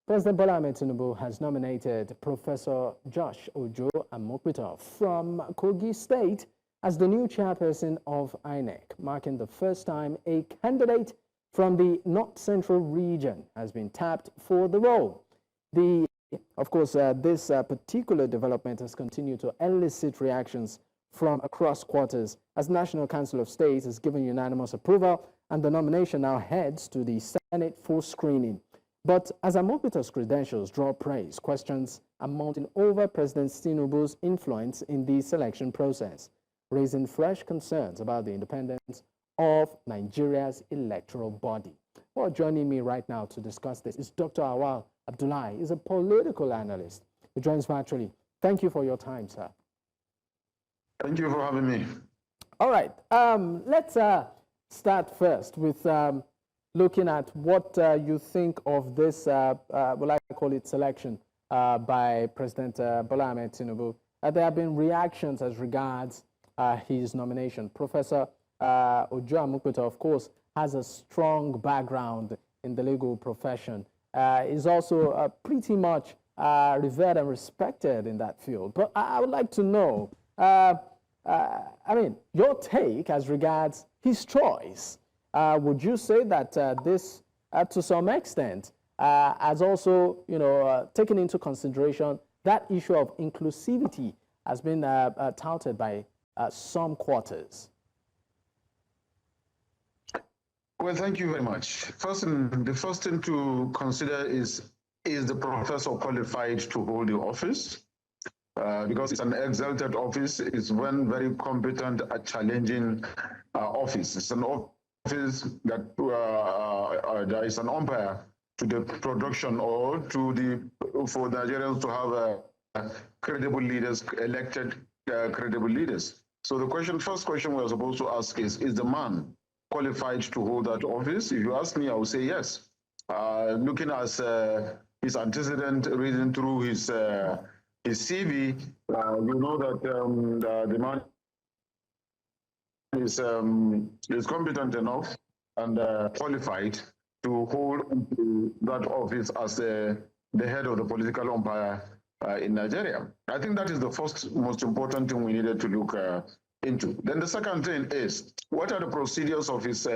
President Bola Ahmed Tinubu has nominated Professor Joash Ojo Amupitan from Kogi State as the new chairperson of INEC, marking the first time a candidate from the North Central region has been tapped for the role. Of course, this particular development has continued to elicit reactions from across quarters as National Council of States has given unanimous approval, and the nomination now heads to the Senate for screening. But as Amupitan's credentials draw praise, questions are mounting over President Tinubu's influence in the selection process, raising fresh concerns about the independence of Nigeria's electoral body. Well, joining me right now to discuss this is Dr. Auwal Abdullahi. He's a political analyst. He joins virtually. Thank you for your time, sir. Thank you for having me. All right. Let's start first with looking at what you think of this, well, I call it selection by President Bola Ahmed Tinubu. There have been reactions as regards his nomination. Professor Ojo Amupitan, of course, has a strong background in the legal profession. Is also pretty much revered and respected in that field. But I would like to know, I mean, your take as regards his choice. Would you say that this, to some extent, has also, taken into consideration that issue of inclusivity has been touted by some quarters? Well, thank you very much. The first thing to consider is the professor qualified to hold the office? Because it's an exalted office, it's one very competent at challenging office. It's an office that there is an umpire to the production or for Nigerians to have credible leaders, elected credible leaders. So the first question we're supposed to ask is the man qualified to hold that office? If you ask me, I would say yes. Looking at his antecedent, reading through his CV, you know that the man is competent enough and qualified to hold that office as the head of the political umpire in Nigeria. I think that is the first most important thing we needed to look into. Then the second thing is, what are the procedures of his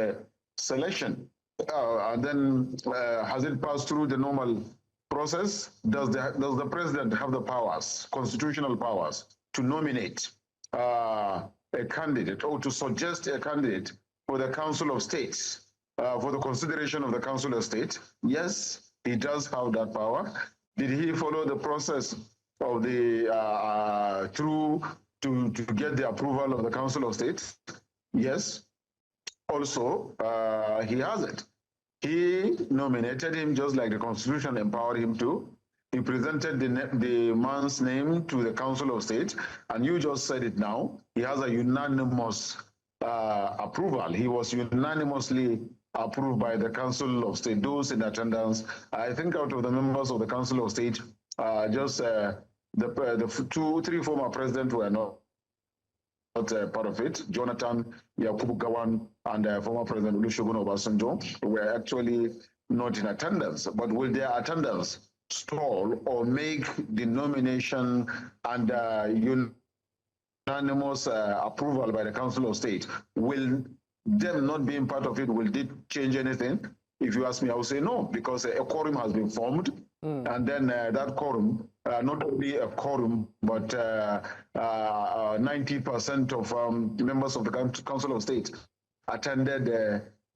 selection? And then has it passed through the normal process? Does the president have the powers, constitutional powers, to nominate a candidate or to suggest a candidate for the Council of States, for the consideration of the Council of State? Yes, he does have that power. Did he follow the process of the to get the approval of the Council of State? Yes. Also, he has it. He nominated him just like the Constitution empowered him to. He presented the man's name to the Council of State, and you just said it now. He has a unanimous approval. He was unanimously approved by the Council of State, those in attendance. I think out of the members of the Council of State, just the three former presidents were not part of it. Jonathan, Yakubu Gawan, and former President Olusegun Obasanjo were actually not in attendance. But will their attendance stall or make the nomination and unanimous approval by the Council of State? Will them not being part of it, will it change anything? If you ask me, I will say no, because a quorum has been formed. And then that quorum, not only a quorum, but 90% of members of the Council of State attended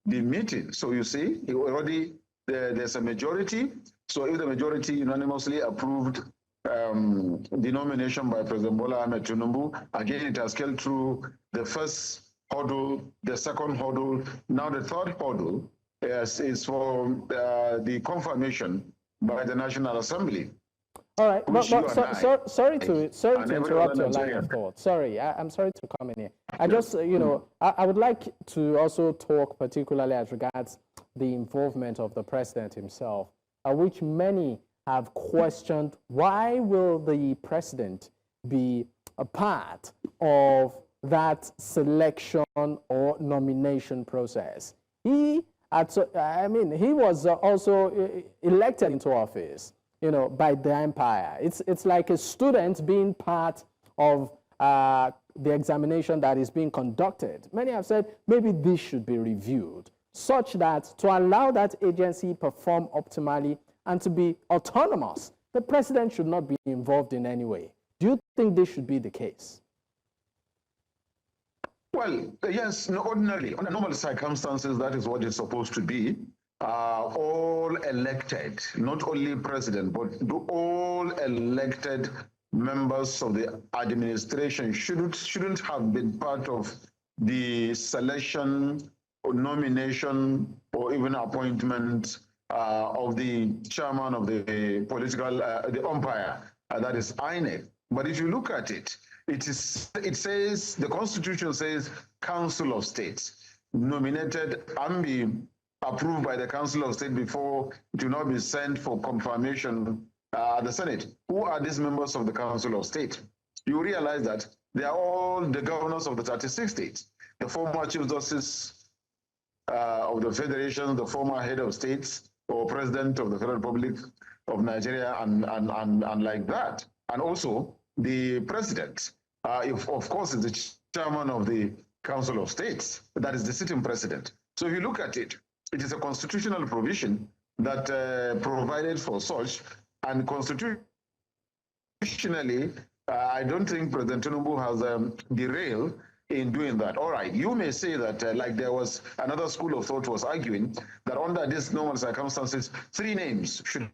the meeting. So you see, already there's a majority. So if the majority unanimously approved the nomination by President Bola Ahmed Tinubu, again, it has scaled through the first hurdle, the second hurdle. Now the third hurdle is for the confirmation by the National Assembly. All right, sorry to interrupt your line of thought. Sorry, I'm sorry to come in here. I just, I would like to also talk particularly as regards the involvement of the president himself, which many have questioned. Why will the president be a part of that selection or nomination process? He I mean, he was also elected into office, by the empire. It's like a student being part of the examination that is being conducted. Many have said maybe this should be reviewed such that to allow that agency perform optimally and to be autonomous, the president should not be involved in any way. Do you think this should be the case? Well, yes, ordinarily, under normal circumstances, that is what it's supposed to be. All elected, not only president, but all elected members of the administration shouldn't have been part of the selection or nomination or even appointment of the chairman of the political, the umpire, that is INEC. But if you look at it, it says, the Constitution says Council of States, nominated and be approved by the Council of State before it will not be sent for confirmation at the Senate. Who are these members of the Council of State? You realize that they are all the governors of the 36 states, the former Chief Justice of the Federation, the former head of states, or President of the Federal Republic of Nigeria, and like that. And also the President, of course, is the chairman of the Council of States. That is the sitting president. So if you look at it, it is a constitutional provision that provided for such, and constitutionally, I don't think President Tinubu has derailed in doing that. All right, you may say that, like there was another school of thought was arguing that under these normal circumstances, 3 names should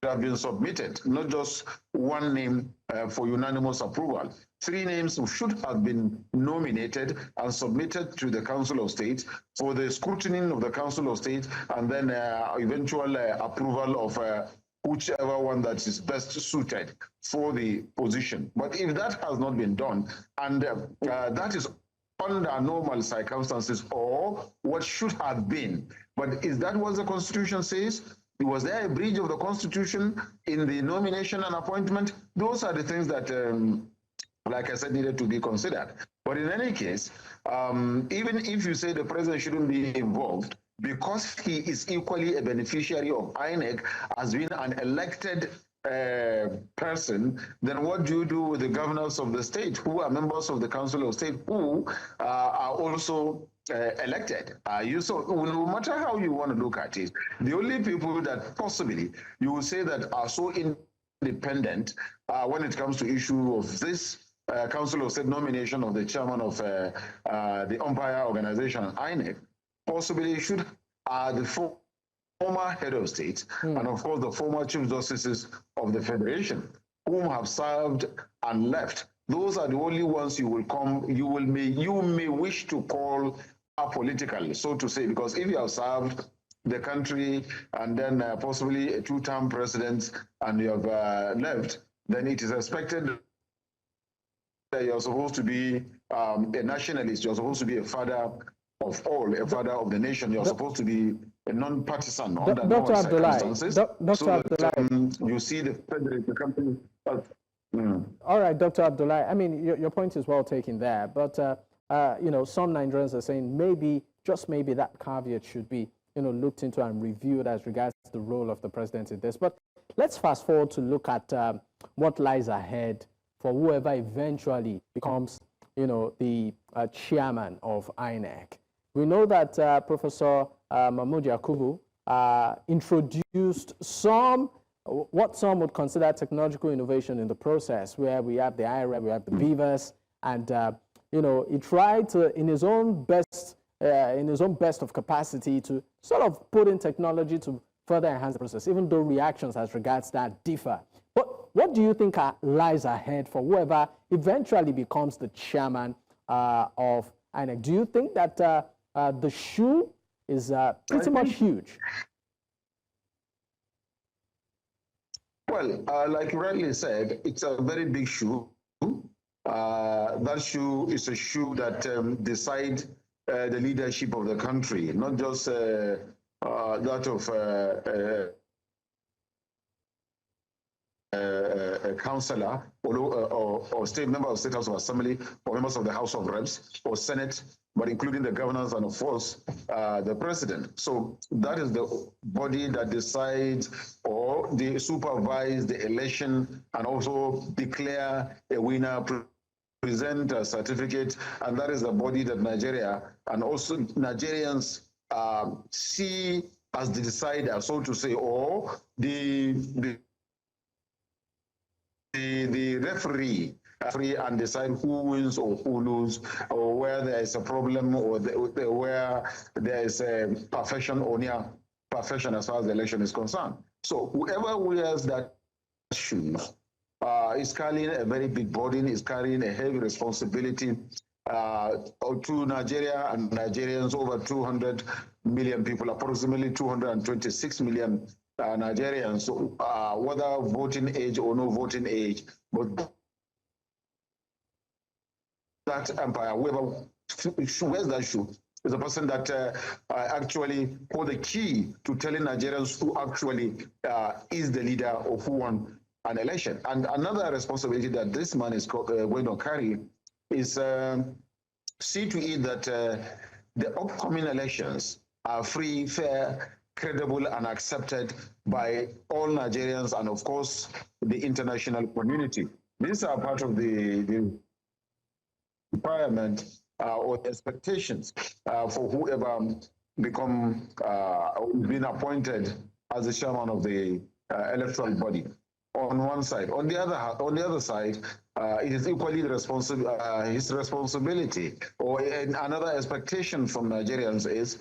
have been submitted, not just one name for unanimous approval. 3 names should have been nominated and submitted to the Council of State for the scrutiny of the Council of State, and then eventual approval of whichever one that is best suited for the position. But if that has not been done, and that is under normal circumstances, or what should have been, but is that what the Constitution says? Was there a breach of the Constitution in the nomination and appointment? Those are the things that, like I said, needed to be considered. But in any case, even if you say the president shouldn't be involved, because he is equally a beneficiary of INEC as being an elected person, then what do you do with the governors of the state who are members of the Council of State who are also elected? So no matter how you want to look at it, the only people that possibly you will say that are so independent when it comes to issue of this Council of State nomination of the chairman of the umpire organization, INEC, possibly should the former head of state and of course the former chief justices of the federation, whom have served and left. Those are the only ones you may wish to call apolitical, so to say, because if you have served the country and then possibly a 2-term president and you have left, then it is expected that you're supposed to be a nationalist, you're supposed to be a father of all, a father of the nation. You're supposed to be a non-partisan under normal circumstances. Dr. Abdullahi. You see the country. All right, Dr. Abdullahi. I mean, your point is well taken there, but some Nigerians are saying maybe, just maybe, that caveat should be looked into and reviewed as regards to the role of the president in this. But let's fast forward to look at what lies ahead for whoever eventually becomes the chairman of INEC. We know that Professor Mahmoud Yakubu introduced what some would consider technological innovation in the process, where we have the IRA, we have the beavers, and he tried to, in his own best of capacity, to sort of put in technology to further enhance the process, even though reactions as regards that differ. But what do you think lies ahead for whoever eventually becomes the chairman of INEC? Do you think that the shoe is pretty much huge? Well, like you rightly said, it's a very big shoe. That shoe is a shoe that decides the leadership of the country, not just that of a councillor or state member of State House of Assembly or members of the House of Reps or Senate but including the governors and, of course, the president. So that is the body that decides or they supervise the election and also declare a winner, present a certificate, and that is the body that Nigeria and also Nigerians see as the decider, so to say, or the referee and decide who wins or who loses, or where there is a problem, or where there is a perfection or near perfection as far as the election is concerned. So whoever wears that shoes is carrying a very big burden, is carrying a heavy responsibility to Nigeria and Nigerians, over 200 million people, approximately 226 million Nigerians, whether voting age or no voting age, but that empire, whoever wears that shoe, is a person that actually hold the key to telling Nigerians who actually is the leader or who won an election. And another responsibility that this man is going to carry is see to it that the upcoming elections are free, fair, credible, and accepted by all Nigerians and, of course, the international community. These are part of the requirement or expectations for whoever become been appointed as the chairman of the electoral body. On one side, on the other side, it is equally his responsibility. Or another expectation from Nigerians is,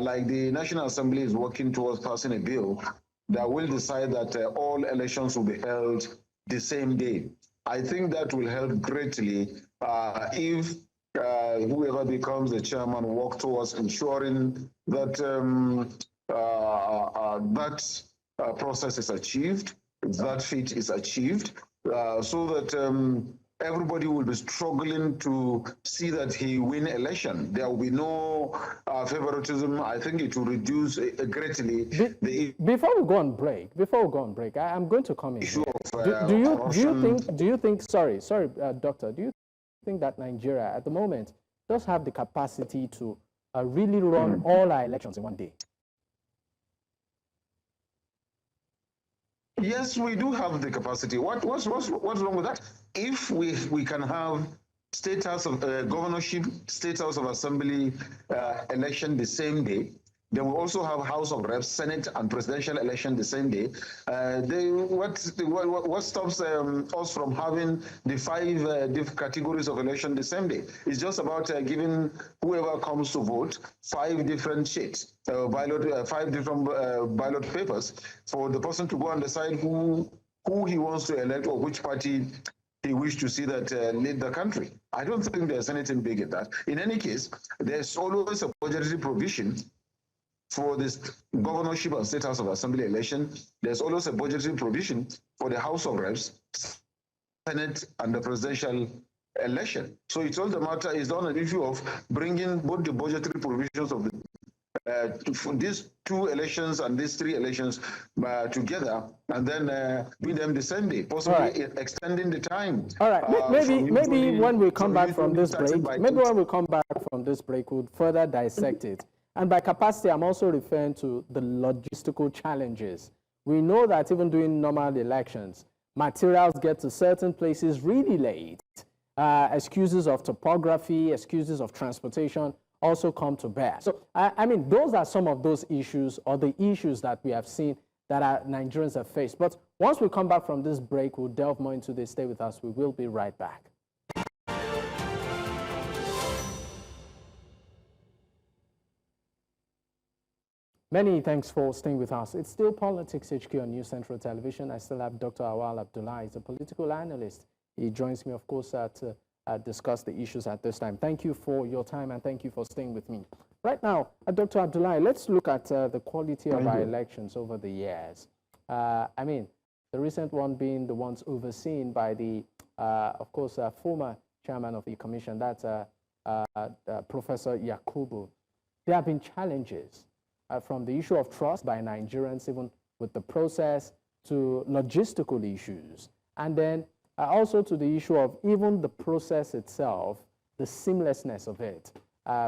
like the National Assembly is working towards passing a bill that will decide that all elections will be held the same day. I think that will help greatly if whoever becomes the chairman work towards ensuring that that process is achieved, that feat is achieved, so that everybody will be struggling to see that he win election. There will be no favoritism. I think it will reduce greatly. Before we go on break, I'm going to come in. Issue of, do you think? Sorry, doctor. Do you think that Nigeria at the moment does have the capacity to really run all our elections in one day? Yes, we do have the capacity. What's wrong with that? If we can have state house of governorship, state house of assembly election the same day, then we also have House of Reps, Senate, and presidential election the same day. What stops us from having the five categories of election the same day? It's just about giving whoever comes to vote 5 different sheets, 5 different ballot papers for the person to go and decide who he wants to elect or which party he wished to see that lead the country. I don't think there's anything big in that. In any case, there's always a budgetary provision for this governorship and state house of assembly election. There's always a budgetary provision for the House of Reps, Senate, and the presidential election. So it's all the matter is on an issue of bringing both the budgetary provisions of the for these 2 elections and these 3 elections together, and then doing them the same day, possibly extending the time. All right, maybe when we come back from this break, we'll further dissect it. And by capacity, I'm also referring to the logistical challenges. We know that even during normal elections, materials get to certain places really late. Excuses of topography, excuses of transportation also come to bear. So, I mean, those are some of those issues or the issues that we have seen that our Nigerians have faced. But once we come back from this break, we'll delve more into this. Stay with us. We will be right back. Many thanks for staying with us. It's still Politics HQ on New Central Television. I still have Dr. Auwal Abdullahi. He's a political analyst. He joins me, of course, to discuss the issues at this time. Thank you for your time and thank you for staying with me. Right now, Dr. Abdullahi, let's look at the quality of our elections over the years. I mean, the recent one being the ones overseen by the, of course, former chairman of the commission, that's Professor Yakubu. There have been challenges. From the issue of trust by Nigerians, even with the process, to logistical issues, and then also to the issue of even the process itself, the seamlessness of it.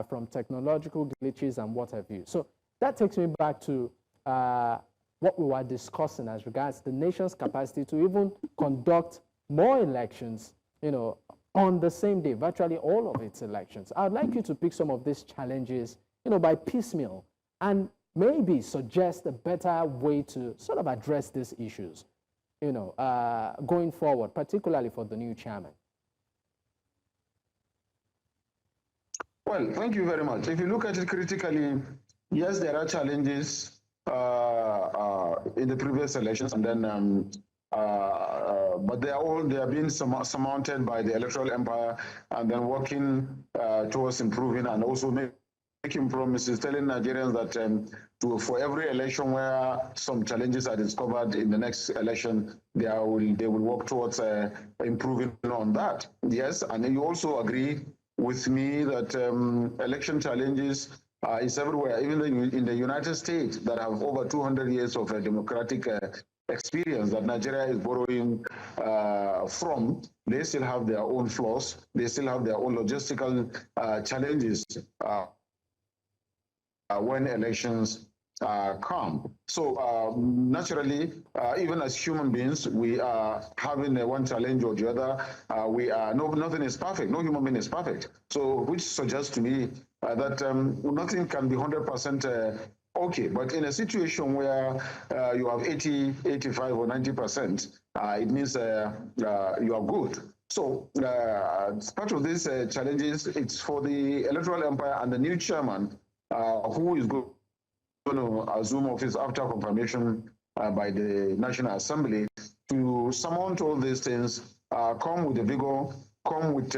from technological glitches and what have you. So that takes me back to what we were discussing as regards the nation's capacity to even conduct more elections, on the same day, virtually all of its elections. I would like you to pick some of these challenges, by piecemeal, and maybe suggest a better way to sort of address these issues, going forward, particularly for the new chairman. Well, thank you very much. If you look at it critically, yes, there are challenges in the previous elections, and then but they are being surmounted by the electoral empire, and then working towards improving and also making promises, telling Nigerians that for every election where some challenges are discovered in the next election, they will work towards improving on that. Yes, and you also agree with me that election challenges is everywhere, even in the United States that have over 200 years of democratic experience that Nigeria is borrowing from. They still have their own flaws. They still have their own logistical challenges when elections come. So naturally, even as human beings, we are having one challenge or the other. Nothing is perfect. No human being is perfect. So which suggests to me that nothing can be 100% okay. But in a situation where you have 80, 85 or 90%, it means you are good. So part of these challenges, it's for the electoral empire and the new chairman who is going to assume office after confirmation by the National Assembly to surmount all these things, come with the vigor, come with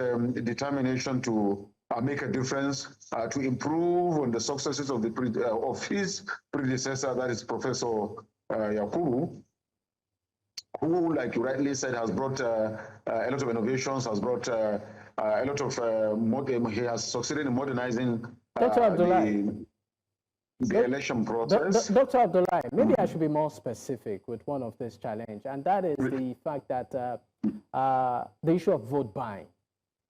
determination to make a difference, to improve on the successes of his predecessor, that is Professor Yakubu, who, like you rightly said, has brought a lot of innovations, has brought a lot of, he has succeeded in modernizing Dr. Abdullahi, the election process. Dr. Abdullahi, maybe I should be more specific with one of this challenge, and that is the fact that the issue of vote buying,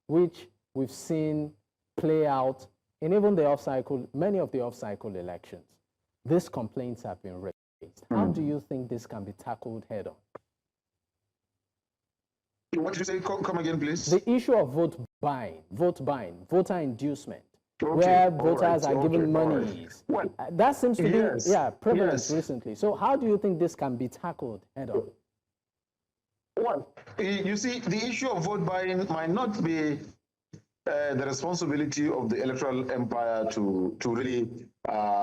which we've seen play out in even the off-cycle, many of the off-cycle elections. These complaints have been raised. How do you think this can be tackled head-on? What did you say? Come again, please. The issue of vote buying, voter inducement. Okay, where voters are given monies. Well, that seems to be prevalent recently. So how do you think this can be tackled head-on? Well, you see, the issue of vote buying might not be the responsibility of the electoral empire to really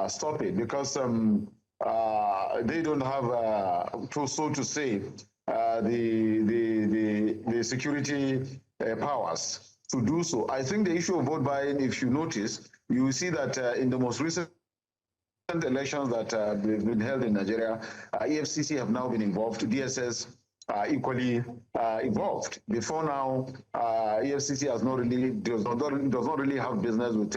stop it, because they don't have, so to say, the security powers to do so. I think the issue of vote buying, if you notice, you will see that in the most recent elections that have been held in Nigeria, EFCC have now been involved, DSS equally involved. Before now, EFCC has not really, does not really have business with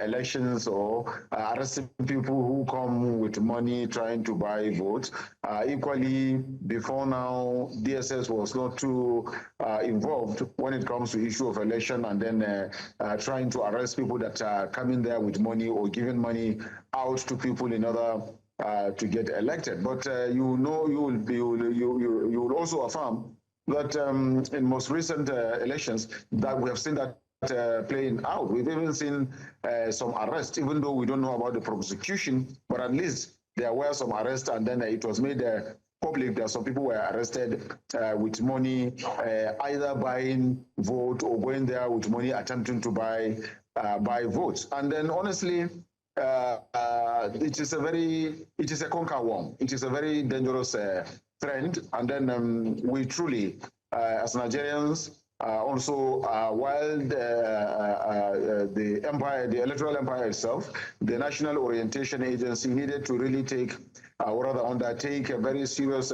elections or arresting people who come with money trying to buy votes. Equally, before now, DSS was not too involved when it comes to issue of election, and then trying to arrest people that are coming there with money or giving money out to people in order to get elected. But you will also affirm that in most recent elections that we have seen that playing out. We've even seen some arrests, even though we don't know about the prosecution, but at least there were some arrests, and then it was made public that some people were arrested with money, either buying vote or going there with money attempting to buy votes. And then honestly, it is a conquer worm. It is a very dangerous trend. And then we truly, as Nigerians, also, while the electoral empire itself, the National Orientation Agency needed to really undertake a very serious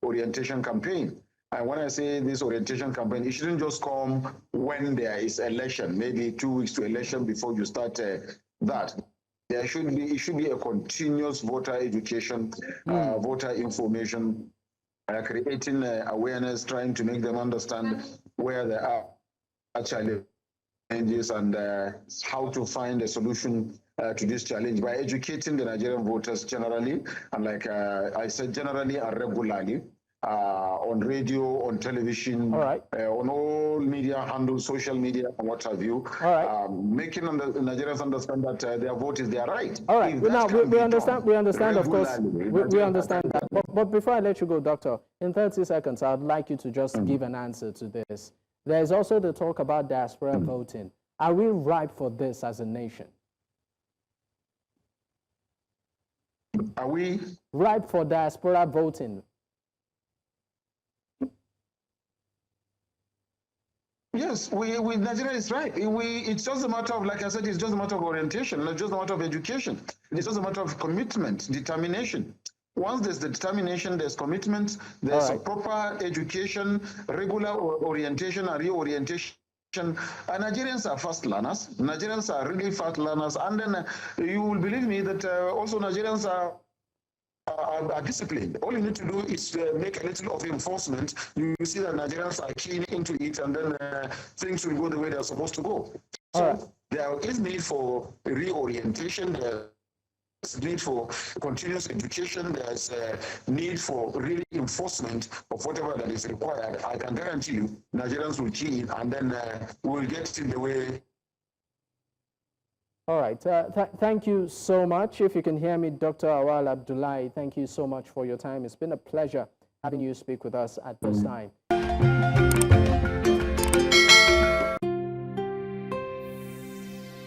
orientation campaign. And when I say this orientation campaign, it shouldn't just come when there is election, maybe 2 weeks to election before you start that. It should be a continuous voter education, voter information, creating awareness, trying to make them understand where they are actually challenges and how to find a solution to this challenge by educating the Nigerian voters generally, and like I said, generally and regularly, on radio, on television, on all media handles, social media, and what have you, making Nigerians understand that their vote is their right. All right. Now we understand, of course, we understand that. But before I let you go, Doctor, in 30 seconds, I'd like you to just give an answer to this. There is also the talk about diaspora voting. Are we ripe for this as a nation? Are we ripe for diaspora voting? Yes, Nigeria is right. It's just a matter of, like I said, it's just a matter of orientation, it's just a matter of education. It's just a matter of commitment, determination. Once there's the determination, there's commitment, there's a proper education, regular orientation and reorientation. Nigerians are fast learners. Nigerians are really fast learners. And then you will believe me that also Nigerians are disciplined. All you need to do is make a little of enforcement. You see that Nigerians are keen into it, and then things will go the way they're supposed to go. So there is need for reorientation. There's need for continuous education. There's need for really enforcement of whatever that is required. I can guarantee you, Nigerians will key in, and then we'll get in the way. All right. Thank you so much. If you can hear me, Dr. Auwal Abdullahi, thank you so much for your time. It's been a pleasure having you speak with us at this time.